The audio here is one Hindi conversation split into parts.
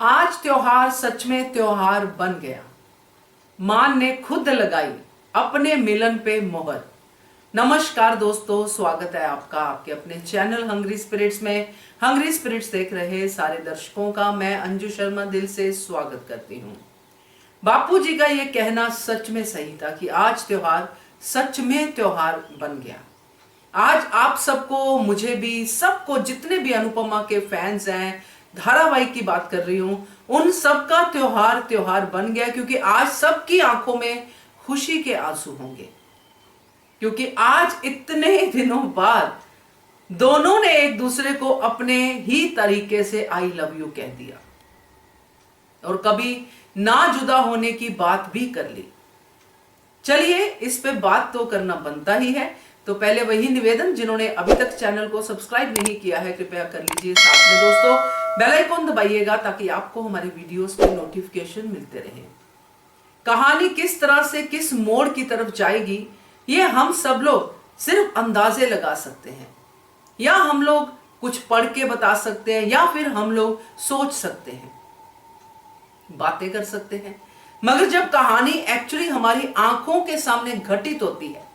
आज त्योहार सच में त्योहार बन गया। मान ने खुद लगाई अपने मिलन पे मोहर। नमस्कार दोस्तों, स्वागत है आपका आपके अपने चैनल हंग्री स्पिरिट्स में। हंग्री स्पिरिट्स देख रहे सारे दर्शकों का मैं अंजू शर्मा दिल से स्वागत करती हूँ। बापू जी का ये कहना सच में सही था कि आज त्योहार सच में त्योहार बन गया। आज आप सबको, मुझे भी, सबको, जितने भी अनुपमा के फैंस हैं, धारावाहिक की बात कर रही हूं, उन सबका त्योहार त्योहार बन गया। क्योंकि आज सबकी आंखों में खुशी के आंसू होंगे, क्योंकि आज इतने दिनों बाद दोनों ने एक दूसरे को अपने ही तरीके से आई लव यू कह दिया और कभी ना जुदा होने की बात भी कर ली। चलिए, इस पे बात तो करना बनता ही है। तो पहले वही निवेदन, जिन्होंने अभी तक चैनल को सब्सक्राइब नहीं किया है कृपया कर लीजिए। साथ में दोस्तों बेल आइकन दबाइएगा ताकि आपको हमारे वीडियोस के नोटिफिकेशन मिलते रहे। कहानी किस तरह से किस मोड़ की तरफ जाएगी ये हम सब लोग सिर्फ अंदाजे लगा सकते हैं, या हम लोग कुछ पढ़ के बता सकते हैं, या फिर हम लोग सोच सकते हैं, बातें कर सकते हैं। मगर जब कहानी एक्चुअली हमारी आंखों के सामने घटित होती है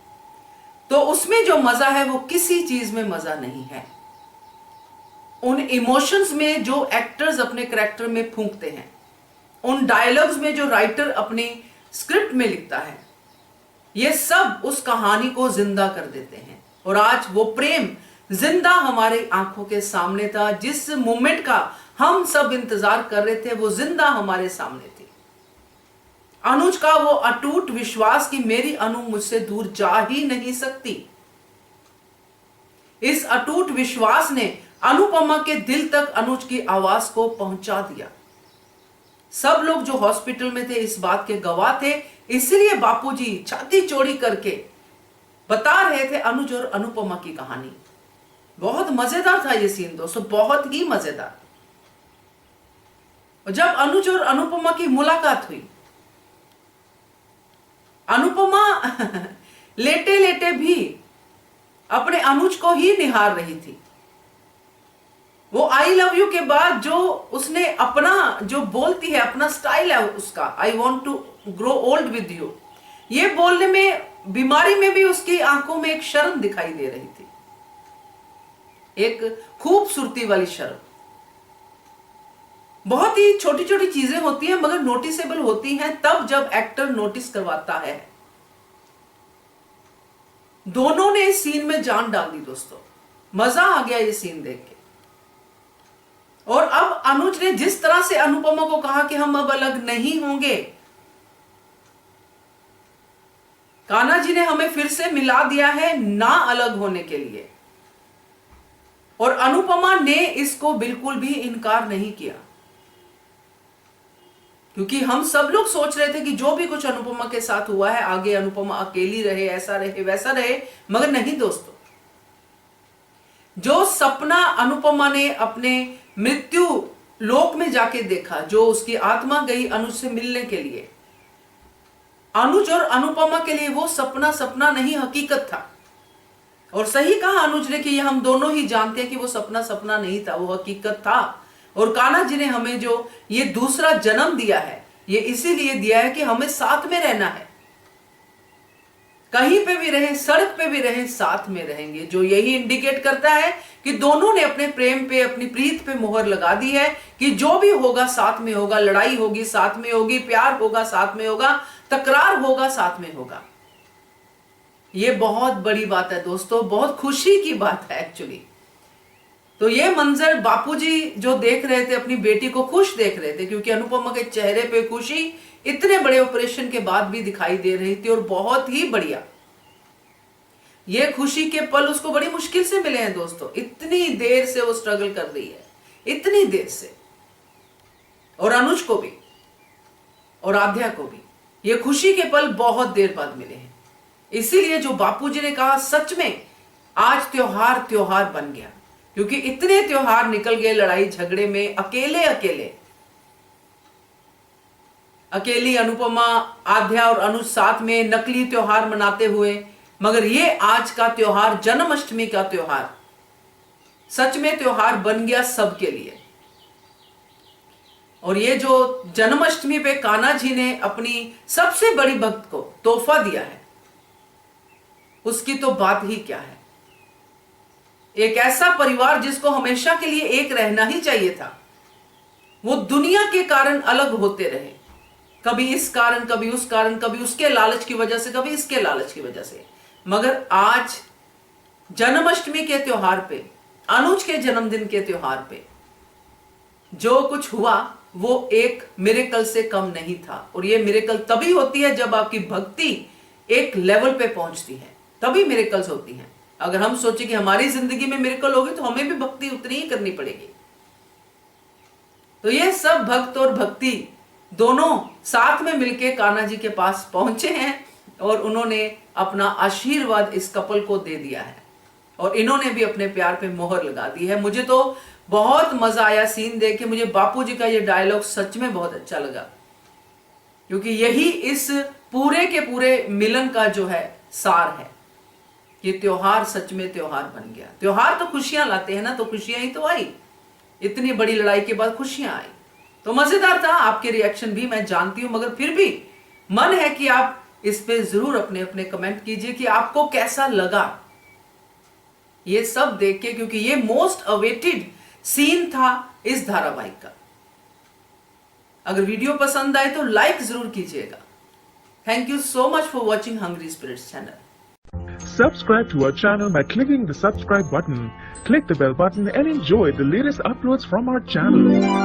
तो उसमें जो मजा है वो किसी चीज में मजा नहीं है। उन इमोशंस में जो एक्टर्स अपने कैरेक्टर में फूंकते हैं, उन डायलॉग्स में जो राइटर अपनी स्क्रिप्ट में लिखता है, ये सब उस कहानी को जिंदा कर देते हैं। और आज वो प्रेम जिंदा हमारी आंखों के सामने था। जिस मोमेंट का हम सब इंतजार कर रहे थे वो जिंदा हमारे सामने थी। अनुज का वो अटूट विश्वास कि मेरी अनु मुझसे दूर जा ही नहीं सकती, इस अटूट विश्वास ने अनुपमा के दिल तक अनुज की आवाज को पहुंचा दिया। सब लोग जो हॉस्पिटल में थे इस बात के गवाह थे, इसलिए बापूजी छाती चौड़ी करके बता रहे थे अनुज और अनुपमा की कहानी। बहुत मजेदार था ये सीन दोस्तों, बहुत ही मजेदार। जब अनुज और अनुपमा की मुलाकात हुई, अनुपमा लेटे लेटे भी अपने अनुज को ही निहार रही थी। वो आई लव यू के बाद जो उसने अपना जो बोलती है, अपना स्टाइल है उसका, I want to grow old with you, ये बोलने में, बीमारी में भी उसकी आंखों में एक शर्म दिखाई दे रही थी, एक खूबसूरती वाली शर्म। बहुत ही छोटी छोटी चीजें होती हैं मगर नोटिसेबल होती हैं तब जब एक्टर नोटिस करवाता है। दोनों ने इस सीन में जान डाल दी दोस्तों, मजा आ गया ये सीन देख के। और अब अनुज ने जिस तरह से अनुपमा को कहा कि हम अब अलग नहीं होंगे, कान्हा जी ने हमें फिर से मिला दिया है ना अलग होने के लिए। और अनुपमा ने इसको बिल्कुल भी इनकार नहीं किया, क्योंकि हम सब लोग सोच रहे थे कि जो भी कुछ अनुपमा के साथ हुआ है आगे अनुपमा अकेली रहे, ऐसा रहे वैसा रहे। मगर नहीं दोस्तों, जो सपना अनुपमा ने अपने मृत्यु लोक में जाके देखा, जो उसकी आत्मा गई अनुज से मिलने के लिए, अनुज और अनुपमा के लिए वो सपना सपना नहीं हकीकत था। और सही कहा अनुज ने कि ये हम दोनों ही जानते हैं कि वो सपना सपना नहीं था, वो हकीकत था। और कान्हा जी ने हमें जो ये दूसरा जन्म दिया है, ये इसीलिए दिया है कि हमें साथ में रहना है। कहीं पे भी रहे, सड़क पे भी रहे, साथ में रहेंगे, जो यही इंडिकेट करता है कि दोनों ने अपने प्रेम पे, अपनी प्रीत पे मोहर लगा दी है कि जो भी होगा साथ में होगा, लड़ाई होगी साथ में होगी, प्यार होगा साथ में होगा, तकरार होगा साथ में होगा। ये बहुत बड़ी बात है दोस्तों, बहुत खुशी की बात है एक्चुअली। तो ये मंजर बापूजी जो देख रहे थे, अपनी बेटी को खुश देख रहे थे, क्योंकि अनुपमा के चेहरे पे खुशी इतने बड़े ऑपरेशन के बाद भी दिखाई दे रही थी। और बहुत ही बढ़िया ये खुशी के पल उसको बड़ी मुश्किल से मिले हैं दोस्तों। इतनी देर से वो स्ट्रगल कर रही है, इतनी देर से। और अनुज को भी और आध्या को भी ये खुशी के पल बहुत देर बाद मिले हैं। इसीलिए जो बापूजी ने कहा, सच में आज त्योहार त्योहार बन गया। क्योंकि इतने त्योहार निकल गए लड़ाई झगड़े में, अकेले अकेले, अकेली अनुपमा, आध्या और अनुज साथ में नकली त्योहार मनाते हुए। मगर ये आज का त्योहार, जन्माष्टमी का त्योहार, सच में त्योहार बन गया सबके लिए। और ये जो जन्माष्टमी पे कान्हा जी ने अपनी सबसे बड़ी भक्त को तोहफा दिया है, उसकी तो बात ही क्या है। एक ऐसा परिवार जिसको हमेशा के लिए एक रहना ही चाहिए था, वो दुनिया के कारण अलग होते रहे, कभी इस कारण, कभी उस कारण, कभी उसके लालच की वजह से, कभी इसके लालच की वजह से। मगर आज जन्माष्टमी के त्योहार पे, अनुज के जन्मदिन के त्योहार पे जो कुछ हुआ वो एक मिरेकल से कम नहीं था। और ये मिरेकल तभी होती है जब आपकी भक्ति एक लेवल पे पहुंचती है, तभी मिरेकल्स होती हैं। अगर हम सोचें कि हमारी जिंदगी में मिरेकल होगी तो हमें भी भक्ति उतनी ही करनी पड़ेगी। तो ये सब भक्त और भक्ति दोनों साथ में मिलके कान्हा जी के पास पहुंचे हैं और उन्होंने अपना आशीर्वाद इस कपल को दे दिया है और इन्होंने भी अपने प्यार पे मोहर लगा दी है। मुझे तो बहुत मजा आया सीन देख के। मुझे बापूजी का ये डायलॉग सच में बहुत अच्छा लगा, क्योंकि यही इस पूरे के पूरे मिलन का जो है सार है। ये त्योहार सच में त्योहार बन गया। त्योहार तो खुशियां लाते हैं ना, तो खुशियां ही तो आई। इतनी बड़ी लड़ाई के बाद खुशियां आई, तो मजेदार था। आपके रिएक्शन भी मैं जानती हूं, मगर फिर भी मन है कि आप इस पे जरूर अपने अपने कमेंट कीजिए कि आपको कैसा लगा ये सब देख के, क्योंकि ये मोस्ट अवेटेड सीन था इस धारावाहिक का। अगर वीडियो पसंद आए तो लाइक जरूर कीजिएगा। Thank you so much for watching hungry spirits channel. Subscribe to our channel by clicking the subscribe button. Click the bell button and enjoy the latest uploads from our channel.